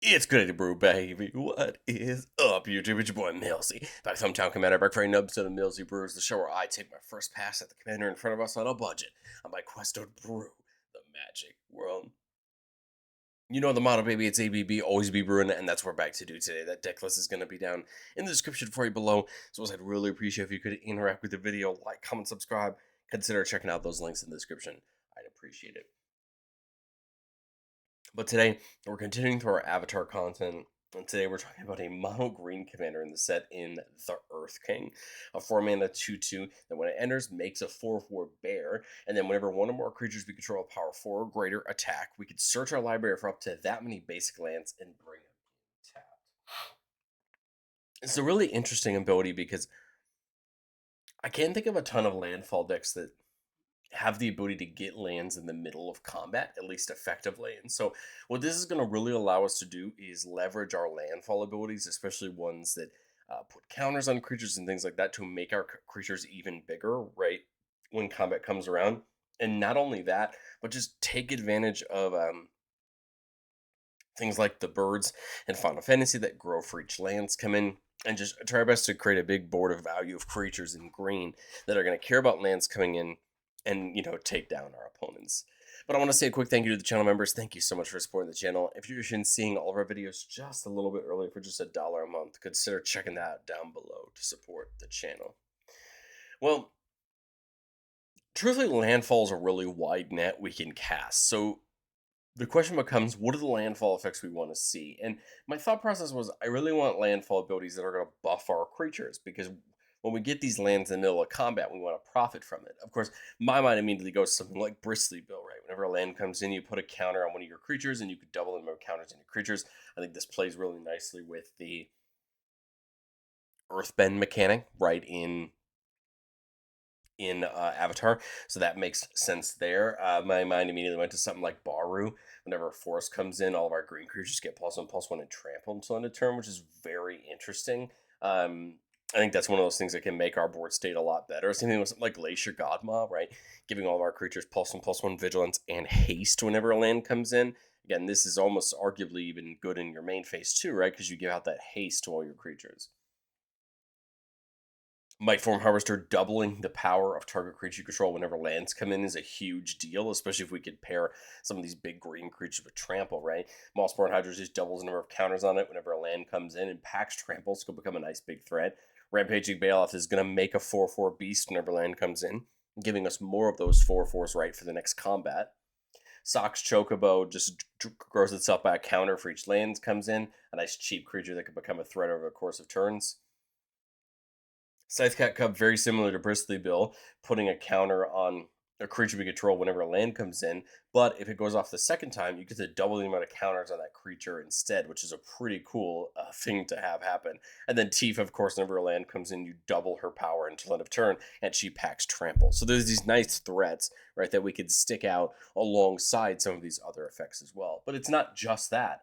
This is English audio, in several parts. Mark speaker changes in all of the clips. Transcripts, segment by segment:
Speaker 1: It's good to brew, baby. What is up, YouTube? It's your boy Millsy. Back hometown commander, back for another episode of Millsy Brews, the show where I take my first pass at the commander in front of us on a budget on my quest to brew the magic world. You know the motto, baby. It's ABB, always be brewing, and that's what we're back to do today. That deck list is going to be down in the description for you below. So I'd really appreciate if you could interact with the video, like, comment, subscribe. Consider checking out those links in the description. I'd appreciate it. But today, we're continuing through our Avatar content, and today we're talking about a mono green commander in the set in the Earth King, a 4-mana 2/2 that when it enters makes a 4/4 bear, and then whenever one or more creatures we control a power 4 or greater attack, we can search our library for up to that many basic lands and bring them tapped. It's a really interesting ability because I can't think of a ton of landfall decks that have the ability to get lands in the middle of combat, at least effectively. And so, what this is going to really allow us to do is leverage our landfall abilities, especially ones that put counters on creatures and things like that, to make our creatures even bigger, right? When combat comes around. And not only that, but just take advantage of things like the birds and Final Fantasy that grow for each lands come in. And just try our best to create a big board of value of creatures in green that are going to care about lands coming in and take down our opponents. But I want to say a quick thank you to the channel members. Thank you so much for supporting the channel. If you're interested in seeing all of our videos just a little bit earlier for just $1 a month, consider checking that down below to support the channel. Well, truthfully, landfall is a really wide net we can cast. So the question becomes, what are the landfall effects we want to see? And my thought process was, I really want landfall abilities that are going to buff our creatures, because when we get these lands in the middle of combat, we want to profit from it. Of course, my mind immediately goes to something like Bristly Bill, right? Whenever a land comes in, you put a counter on one of your creatures, and you could double the number of counters on your creatures. I think this plays really nicely with the Earthbend mechanic, right, in Avatar, so that makes sense there. My mind immediately went to something like Baru. Whenever a forest comes in, all of our green creatures get +1/+1 and trample until end of turn, which is very interesting. I think that's one of those things that can make our board state a lot better. Same thing with something like Glacier Godmaw, right? Giving all of our creatures +1/+1 vigilance and haste whenever a land comes in. Again, this is almost arguably even good in your main phase too, right? Because you give out that haste to all your creatures. Mightform Harvester doubling the power of target creature you control whenever lands come in is a huge deal, especially if we could pair some of these big green creatures with Trample, right? Mossborn Hydra just doubles the number of counters on it whenever a land comes in, and Pax Trample so become a nice big threat. Rampaging Bailoff is going to make a 4/4 beast whenever land comes in, giving us more of those 4/4s right for the next combat. Sox Chocobo just grows itself by a counter for each land comes in, a nice cheap creature that could become a threat over the course of turns. Scythecat Cub, very similar to Bristly Bill, putting a counter on a creature we control whenever a land comes in. But if it goes off the second time, you get to double the amount of counters on that creature instead, which is a pretty cool thing to have happen. And then Tifa, of course, whenever a land comes in, you double her power until end of turn, and she packs Trample. So there's these nice threats, right, that we could stick out alongside some of these other effects as well. But it's not just that.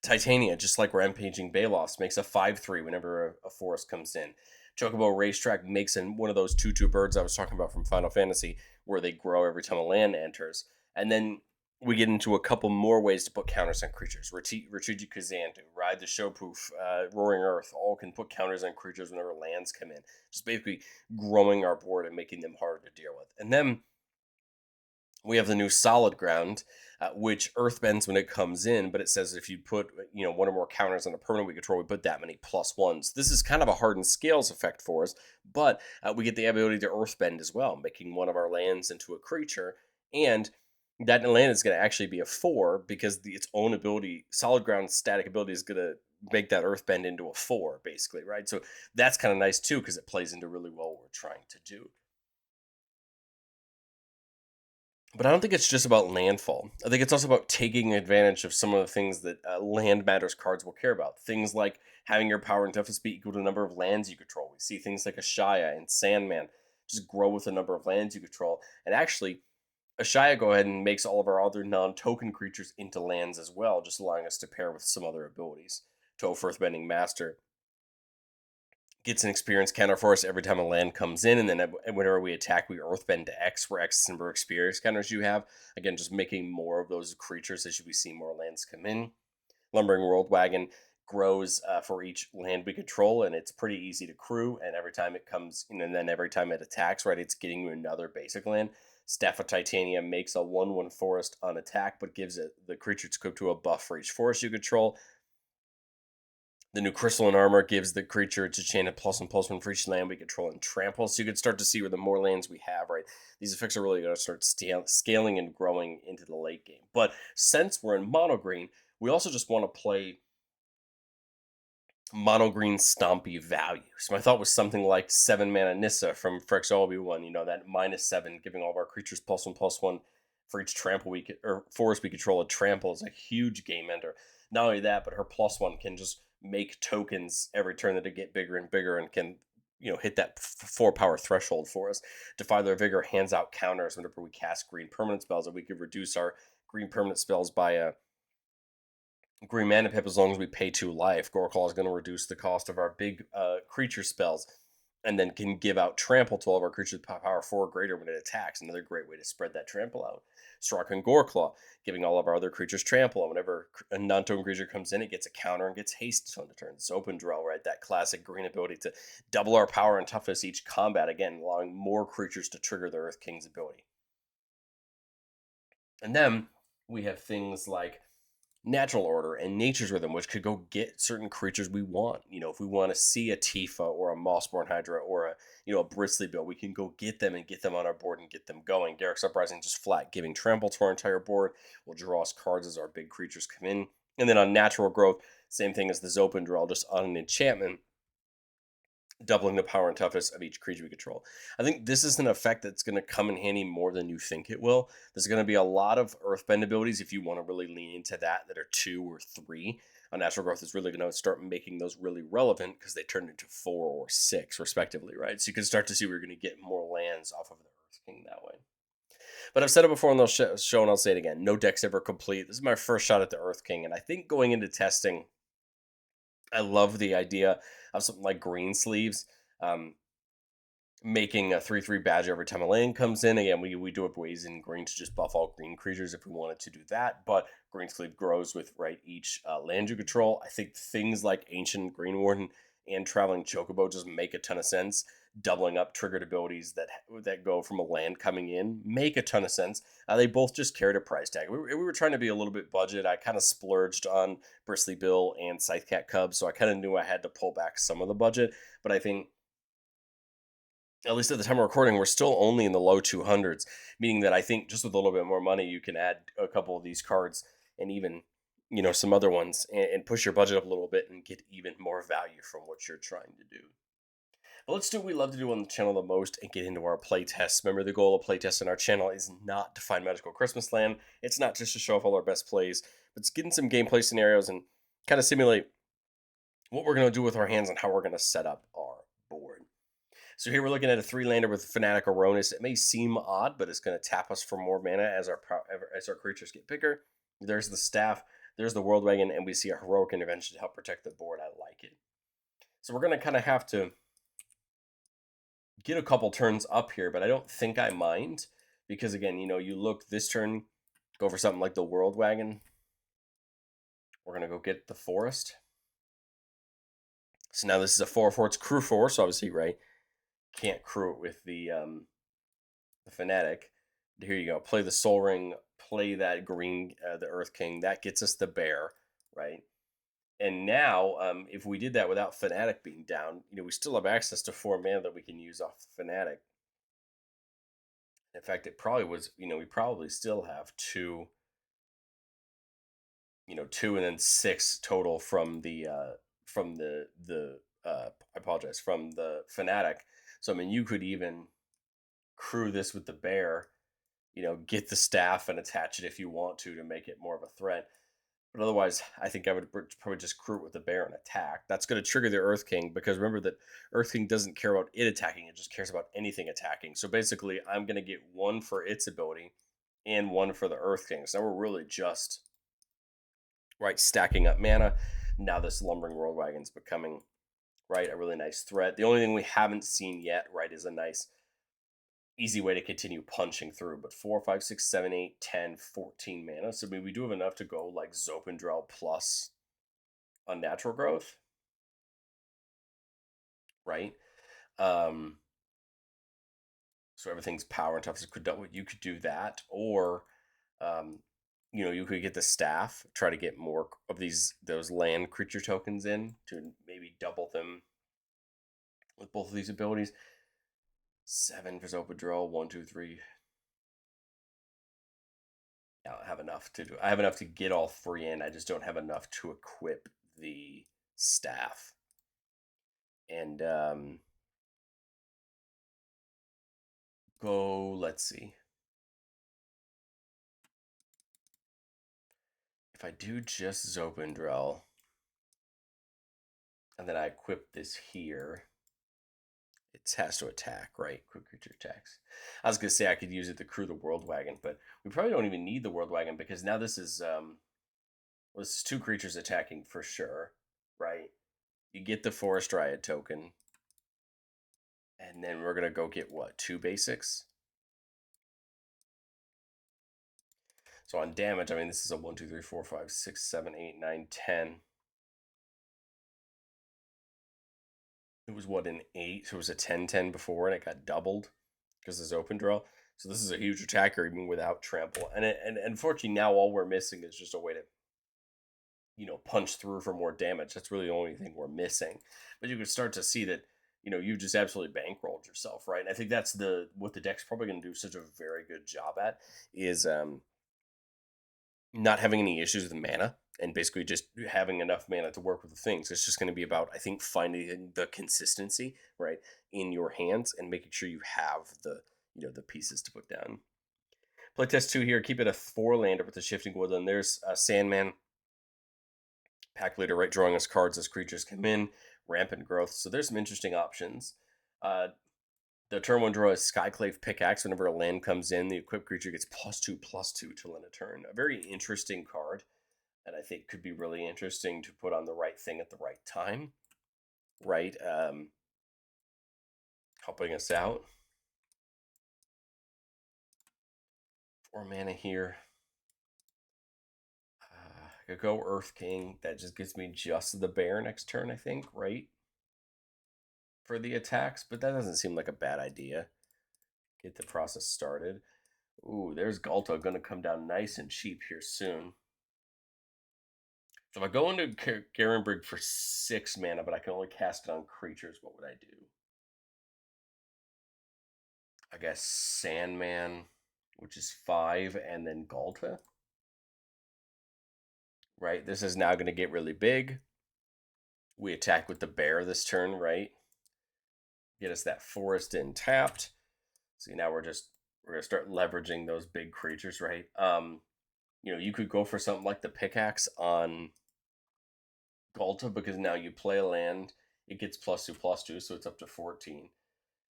Speaker 1: Titania, just like Rampaging Baloths, makes a 5/3 whenever a forest comes in. Chocobo Racetrack makes in one of those 2/2 birds I was talking about from Final Fantasy, where they grow every time a land enters. And then we get into a couple more ways to put counters on creatures. Retreat Kazandu, Ride the Showproof, Roaring Earth, all can put counters on creatures whenever lands come in. Just basically growing our board and making them harder to deal with. And then we have the new Solid Ground, which earthbends when it comes in, but it says if you put one or more counters on a permanent we control, we put that many +1s. This is kind of a hardened scales effect for us, but we get the ability to earthbend as well, making one of our lands into a creature, and that land is going to actually be a 4 because its own ability, Solid Ground static ability, is going to make that earthbend into a 4, basically, right? So that's kind of nice too because it plays into really well what we're trying to do. But I don't think it's just about landfall. I think it's also about taking advantage of some of the things that land matters cards will care about. Things like having your power and toughness be equal to the number of lands you control. We see things like Ashaya and Sandman just grow with the number of lands you control. And actually, Ashaya go ahead and makes all of our other non-token creatures into lands as well, just allowing us to pair with some other abilities. Toph Earthbending Master gets an experience counter for us every time a land comes in, and then whenever we attack, we earthbend to X, where X is the number of experience counters you have. Again, just making more of those creatures as we see more lands come in. Lumbering World Wagon grows for each land we control, and it's pretty easy to crew. And every time it comes, and then every time it attacks, right, it's getting you another basic land. Staff of Titanium makes a 1/1 forest on attack, but gives it the creature scope to a buff for each forest you control. The new Crystalline Armor gives the creature its enchanted +1/+1 for each land we control and trample. So you can start to see where the more lands we have, right, these effects are really going to start scaling and growing into the late game. But since we're in mono green, we also just want to play mono green Stompy value. So my thought was something like 7 mana Nissa from Phyrex Obi-Wan, that -7, giving all of our creatures +1/+1 for each trample or forest we control. A trample is a huge game ender. Not only that, but her +1 can just make tokens every turn that get bigger and bigger and can, hit that 4 power threshold for us. Defy their vigor hands out counters whenever we cast green permanent spells, and we could reduce our green permanent spells by a green mana pip as long as we pay 2 life. Goreclaw is going to reduce the cost of our big creature spells, and then can give out trample to all of our creatures power 4 or greater when it attacks. Another great way to spread that trample out. Strike and Goreclaw, giving all of our other creatures trample. And whenever a non-token creature comes in, it gets a counter and gets haste on the turn. It's Open Drill, right? That classic green ability to double our power and toughness each combat, again, allowing more creatures to trigger the Earth King's ability. And then we have things like Natural Order and Nature's Rhythm, which could go get certain creatures we want. If we want to see a Tifa or a Mossborn Hydra or a Bristly Bill, we can go get them and get them on our board and get them going. Garruk's Uprising just flat giving trample to our entire board will draw us cards as our big creatures come in. And then on Natural Growth, same thing as the Zopen Draw, just on an enchantment, doubling the power and toughness of each creature we control. I think this is an effect that's going to come in handy more than you think it will. There's going to be a lot of earthbend abilities if you want to really lean into that are 2 or 3. Natural Growth is really going to start making those really relevant because they turn into 4 or 6 respectively, right? So you can start to see where you're going to get more lands off of the Earth King that way. But I've said it before on those show, and I'll say it again. No deck's ever complete. This is my first shot at the Earth King, and I think going into testing, I love the idea of something like Green Sleeves, making a 3/3 badge every time a land comes in. Again, we do have ways in green to just buff all green creatures if we wanted to do that, but Green Sleeve grows with each land you control. I think things like Ancient Green Warden and Traveling Chocobo just make a ton of sense. Doubling up triggered abilities that go from a land coming in make a ton of sense. They both just carried a price tag. We were trying to be a little bit budget. I kind of splurged on Bristly Bill and Scythecat Cub, so I kind of knew I had to pull back some of the budget. But I think, at least at the time of recording, we're still only in the low 200s, meaning that I think just with a little bit more money, you can add a couple of these cards and even, some other ones and push your budget up a little bit and get even more value from what you're trying to do. But let's do what we love to do on the channel the most and get into our playtests. Remember, the goal of playtests on our channel is not to find Magical Christmas Land. It's not just to show off all our best plays, but it's getting some gameplay scenarios and kind of simulate what we're going to do with our hands and how we're going to set up our board. So here we're looking at a 3-lander with Fanatic Aronis. It may seem odd, but it's going to tap us for more mana as our creatures get bigger. There's the Staff, there's the World Wagon, and we see a Heroic Intervention to help protect the board. I like it. So we're going to kind of have to get a couple turns up here, but I don't think I mind because, again, you look this turn, go for something like the World Wagon. We're going to go get the Forest. So now this is a 4/4. It's crew 4, so obviously, right, can't crew it with the Fanatic. Here you go. Play the Soul Ring, play that green, the Earth King. That gets us the Bear, right? And now, if we did that without Fanatic being down, we still have access to 4 mana that we can use off the Fanatic. In fact, it probably was, we probably still have 2, 2 and then 6 total from the I apologize, from the Fanatic. So, I mean, you could even crew this with the Bear, get the Staff and attach it if you want to make it more of a threat. But otherwise, I think I would probably just crew it with the Bear and attack. That's going to trigger the Earth King, because remember that Earth King doesn't care about it attacking, it just cares about anything attacking. So basically, I'm going to get 1 for its ability and 1 for the Earth King. So we're really just, stacking up mana. Now this Lumbering World Wagon's becoming right? A really nice threat. The only thing we haven't seen yet, right, is a nice easy way to continue punching through. But 4, 5, 6, 7, 8, 10, 14 mana. So I mean, we do have enough to go like Zopendrel plus Unnatural Growth, right? Um, so everything's power and toughness. You could do that, or um, you could get the staff, try to get more of those land creature tokens in to maybe double them with both of these abilities. 7 for Zopendrel, 1, 2, 3. I don't have enough to do. I have enough to get all 3 in. I just don't have enough to equip the staff. And let's see. If I do just Zopendrel, and then I equip this here, it has to attack, right? Quick creature attacks. I was gonna say I could use it to crew the World Wagon, but we probably don't even need the World Wagon because now this is this is 2 creatures attacking for sure, right? You get the Forest Dryad token, and then we're gonna go get what, 2 basics? So on damage, I mean, this is a 1, 2, 3, 4, 5, 6, 7, 8, 9, 10. It was what, an 8? So it was a 10-10 before, and it got doubled because it's Zopendrel. So this is a huge attacker even without trample. And unfortunately now all we're missing is just a way to punch through for more damage. That's really the only thing we're missing. But you can start to see that you just absolutely bankrolled yourself, right? And I think that's what the deck's probably going to do such a very good job at is not having any issues with mana and basically just having enough mana to work with the things. It's just going to be about, I think, finding the consistency, right, in your hands and making sure you have the pieces to put down. Playtest 2 here. Keep it a 4-lander with the Shifting Woodland. There's Sandman, Pack Leader, right, drawing us cards as creatures come in, Rampant Growth. So there's some interesting options. The turn 1 draw is Skyclave Pickaxe. Whenever a land comes in, the equipped creature gets +2/+2 till end of turn. A very interesting card that I think could be really interesting to put on the right thing at the right time, right? Helping us out. 4 mana here. I could go Earth King. That just gives me just the bear next turn, I think, right? For the attacks, but that doesn't seem like a bad idea. Get the process started. Ooh, there's Galta going to come down nice and cheap here soon. So if I go into Garenbrig for 6 mana, but I can only cast it on creatures, what would I do? I guess Sandman, which is 5, and then Galta. Right? This is now going to get really big. We attack with the bear this turn, right? Get us that forest in tapped. See, now we're going to start leveraging those big creatures, right? You could go for something like the pickaxe on Galta because now you play a land, it gets +2/+2, so it's up to 14.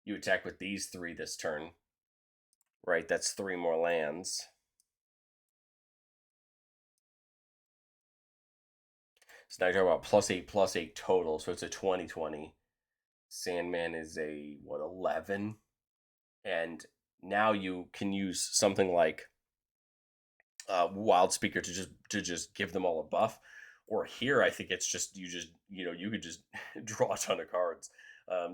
Speaker 1: You attack with these 3 this turn, right? That's 3 more lands. So now you're talking about +8/+8 total, so it's a 20/20. Sandman is a 11, and now you can use something like Wild Speaker to just give them all a buff. Or here, I think it's just you could just draw a ton of cards.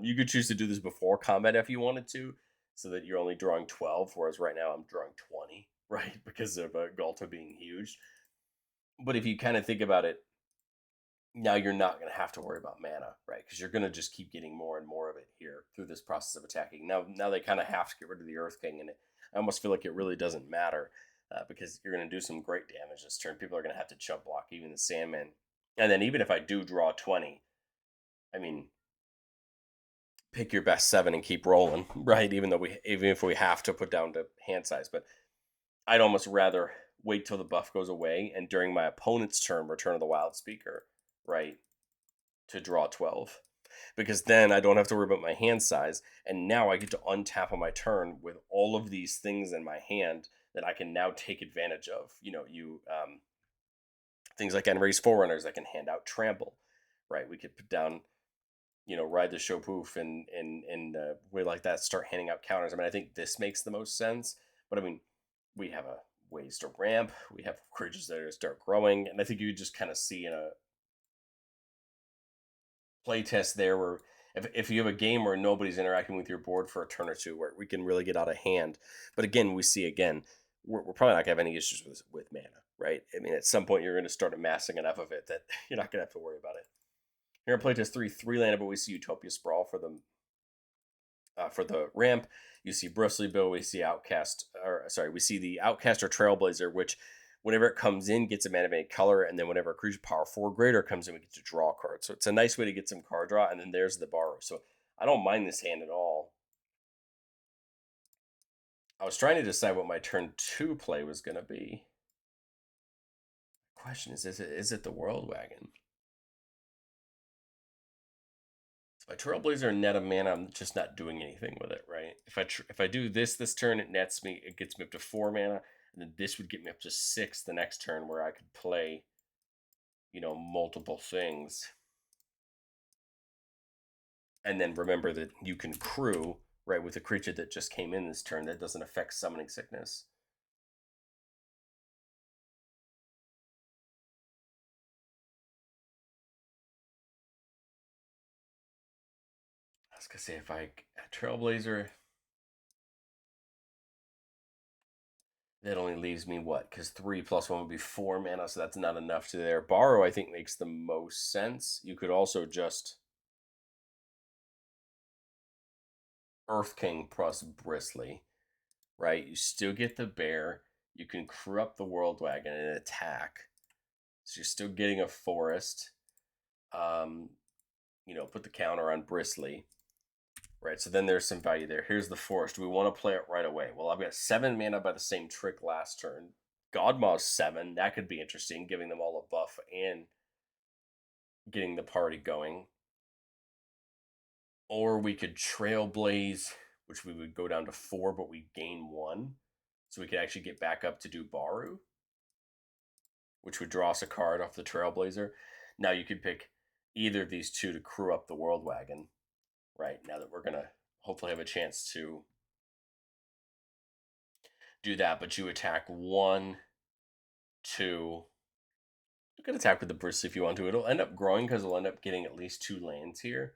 Speaker 1: You could choose to do this before combat if you wanted to, so that you're only drawing 12, whereas right now I'm drawing 20, right, because of Galta being huge. But if you kind of think about it, now you're not going to have to worry about mana, right? Because you're going to just keep getting more and more of it here through this process of attacking. Now they kind of have to get rid of the Earth King, and I almost feel like it really doesn't matter because you're going to do some great damage this turn. People are going to have to chump block even the Sandman, and then even if I do draw 20, I mean, pick your best 7 and keep rolling, right? Even if we have to put down to hand size, but I'd almost rather wait till the buff goes away and during my opponent's turn, Return of the Wild Speaker, right, to draw 12. Because then I don't have to worry about my hand size, and now I get to untap on my turn with all of these things in my hand that I can now take advantage of. Things like Enraged Forerunners that can hand out Trample, right? We could put down ride the show poof and way like that, start handing out counters. I mean, I think this makes the most sense. But I mean, we have a ways to ramp. We have creatures that are start growing, and I think you just kind of see in a playtest there where if you have a game where nobody's interacting with your board for a turn or two, where we can really get out of hand. But again, we see we're probably not gonna have any issues with mana, right? I mean, at some point you're going to start amassing enough of it that you're not gonna have to worry about it. Here in playtest 3 land, but we see Utopia Sprawl for the ramp. You see Bristly Bill, we see we see the Outcast or Trailblazer, which whenever it comes in, gets a mana of any color, and then whenever a creature power 4 greater comes in, we get to draw a card. So it's a nice way to get some card draw, and then there's the borrow. So I don't mind this hand at all. I was trying to decide what my turn 2 play was going to be. Question is it the World Wagon? My Trailblazer net of mana, I'm just not doing anything with it, right? If I do this turn, it nets me, it gets me up to 4 mana, and then this would get me up to 6 the next turn, where I could play, multiple things. And then remember that you can crew, right, with a creature that just came in this turn that doesn't affect Summoning Sickness. I was gonna say, if I Trailblazer, that only leaves me what? Because 3 plus 1 would be 4 mana, so that's not enough to there. Borrow, I think, makes the most sense. You could also just Earth King plus Bristly, right? You still get the bear. You can crew up the World Wagon and attack. So you're still getting a forest. Put the counter on Bristly. Right, so then there's some value there. Here's the forest. Do we want to play it right away? Well, I've got 7 mana by the same trick last turn. Godmaw's 7. That could be interesting, giving them all a buff and getting the party going. Or we could Trailblaze, which we would go down to 4, but we gain 1. So we could actually get back up to do Baru, which would draw us a card off the Trailblazer. Now you could pick either of these two to crew up the World Wagon, right? Now that we're going to hopefully have a chance to do that, but you attack 1, 2. You can attack with the Bristly if you want to. It'll end up growing because we'll end up getting at least 2 lands here.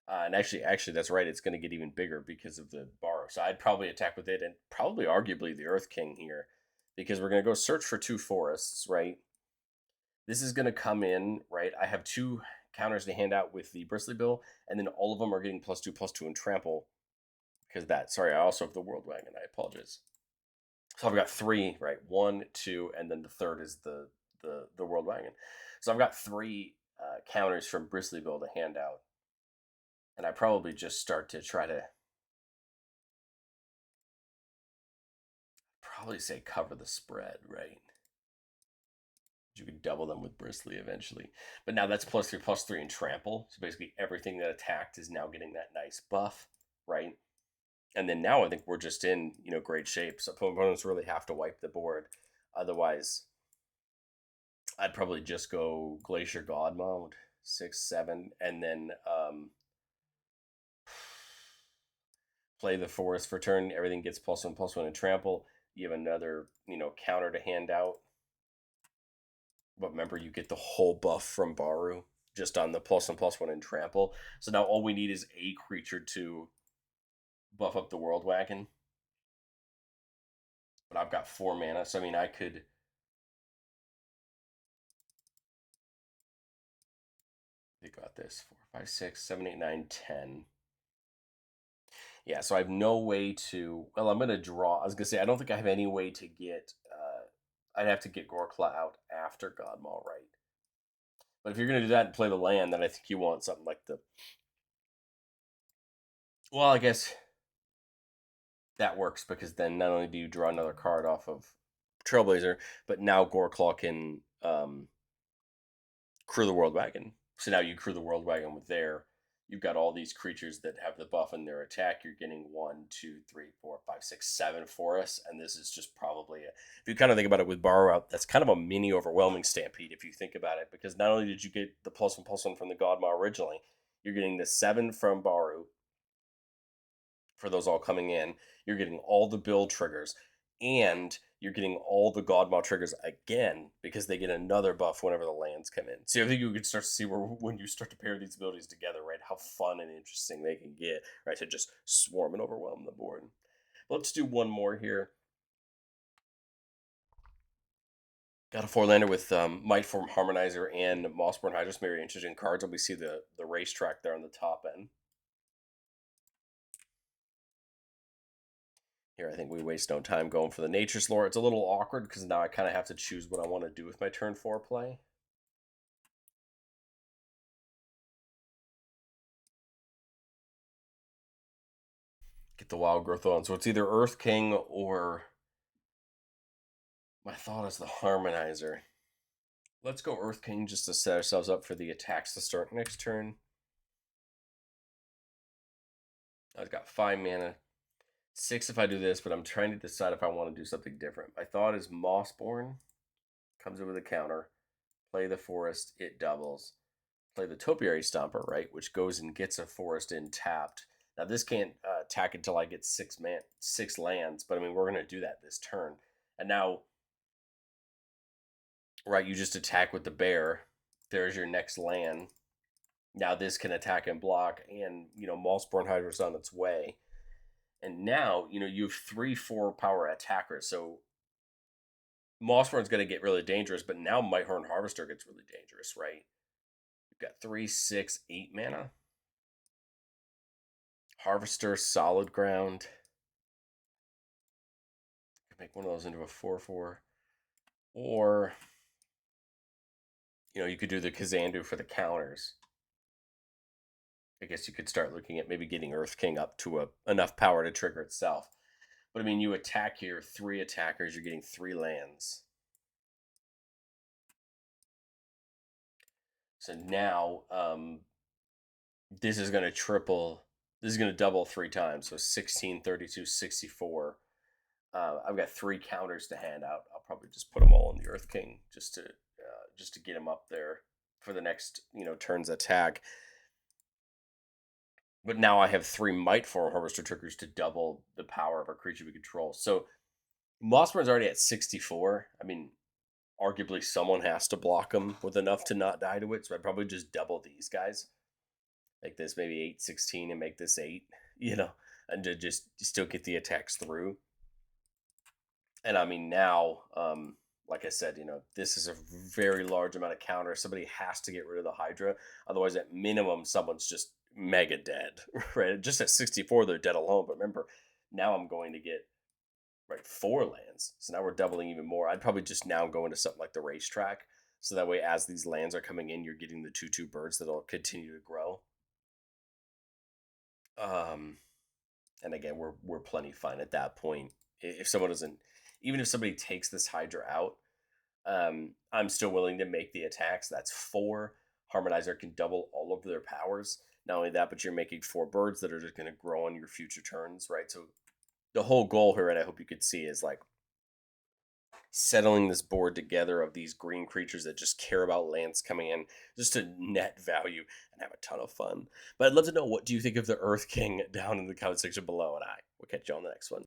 Speaker 1: And actually, that's right. It's going to get even bigger because of the borrow. So I'd probably attack with it, and probably arguably the Earth King here, because we're going to go search for 2 forests, right? This is going to come in, right? I have 2 counters to hand out with the Bristly Bill, and then all of them are getting +2/+2 and trample because of that. Sorry, I also have the World Wagon. I apologize. So I've got 3, right? 1, 2, and then the third is the World Wagon. So I've got 3 counters from Bristly Bill to hand out. And I probably just start to try to probably say cover the spread, right? You could double them with Bristly eventually. But now that's +3/+3 and trample. So basically everything that attacked is now getting that nice buff, right? And then now I think we're just in, great shape. So opponents really have to wipe the board. Otherwise, I'd probably just go Glacier God mode, 6, 7, and then play the forest for turn. Everything gets +1/+1 and trample. You have another, counter to hand out. But remember, you get the whole buff from Baru just on the +1/+1 and trample. So now all we need is a creature to buff up the World Wagon. But I've got 4 mana, so I mean, I could think about this: 4, 5, 6, 7, 8, 9, 10. Yeah, so I have no way to. Well, I'm gonna draw. I was gonna say I don't think I have any way to get. I'd have to get Gorkla out after Godmaw, right? But if you're gonna do that and play the land, then I think you want something like the. Well, I guess that works because then not only do you draw another card off of Trailblazer, but now Goreclaw can crew the World Wagon. So now you crew the World Wagon with there. You've got all these creatures that have the buff in their attack. You're getting 1, 2, 3, 4, 5, 6, 7 for us. And this is just probably, if you kind of think about it with Borrow Out, that's kind of a mini overwhelming Stampede if you think about it. Because not only did you get the +1/+1 from the Godmaw originally, You're getting the 7 from Baru for those all coming in. You're getting all the build triggers, and you're getting all the Godmaw triggers again because they get another buff whenever the lands come in. So I think you can start to see where when you start to pair these abilities together, right, how fun and interesting they can get, right, to just swarm and overwhelm the board. Let's do one more here. Got a four-lander with Mightform Harmonizer and Mossborn Hydra. Very interesting cards. And we see the racetrack there on the top end. Here, I think we waste no time going for the Nature's Lore. It's a little awkward because now I kind of have to choose what I want to do with my turn 4 play. Get the Wild Growth on. So it's either Earth King or my thought is the Harmonizer. Let's go Earth King just to set ourselves up for the attacks to start next turn. I've got 5 mana. 6 if I do this, but I'm trying to decide if I want to do something different. My thought is Mossborn comes in with a counter. Play the forest, it doubles. Play the Topiary Stomper, right, which goes and gets a forest in tapped. Now this can't attack until I get 6 lands, but I mean we're gonna do that this turn. And now, right, you just attack with the bear. There's your next land. Now this can attack and block, and Mossborn Hydra's on its way. And now, you have 3-4 power attackers. So Mossborn's going to get really dangerous, but now Mighthorn Harvester gets really dangerous, right? You've got 3, 6, 8 mana. Harvester, Solid Ground. You can make one of those into a 4-4. Or, you could do the Kazandu for the counters. I guess you could start looking at maybe getting Earth King up to enough power to trigger itself. But I mean, you attack here, 3 attackers, you're getting 3 lands. So now, this is going to triple. This is going to double 3 times. So 16, 32, 64. I've got 3 counters to hand out. I'll probably just put them all on the Earth King just to get him up there for the next turn's attack. But now I have 3 Mightform Harvester triggers to double the power of a creature we control. So Mossborn's already at 64. I mean, arguably someone has to block him with enough to not die to it. So I'd probably just double these guys. Make this maybe 8, 16 and make this 8, and to just still get the attacks through. And I mean, now, like I said, this is a very large amount of counter. Somebody has to get rid of the Hydra. Otherwise, at minimum, someone's just mega dead, right? Just at 64, they're dead alone. But remember, now I'm going to get, right, 4 lands. So now we're doubling even more. I'd probably just now go into something like the racetrack. So that way, as these lands are coming in, you're getting the 2/2 birds that'll continue to grow. And again, we're plenty fine at that point. If someone doesn't, even if somebody takes this Hydra out, I'm still willing to make the attacks. That's 4. Harmonizer can double all of their powers. Not only that, but you're making 4 birds that are just going to grow on your future turns, right? So the whole goal here, and I hope you could see, is like settling this board together of these green creatures that just care about lands coming in, just to net value and have a ton of fun. But I'd love to know, what do you think of the Earth King down in the comment section below, and I will catch you on the next one.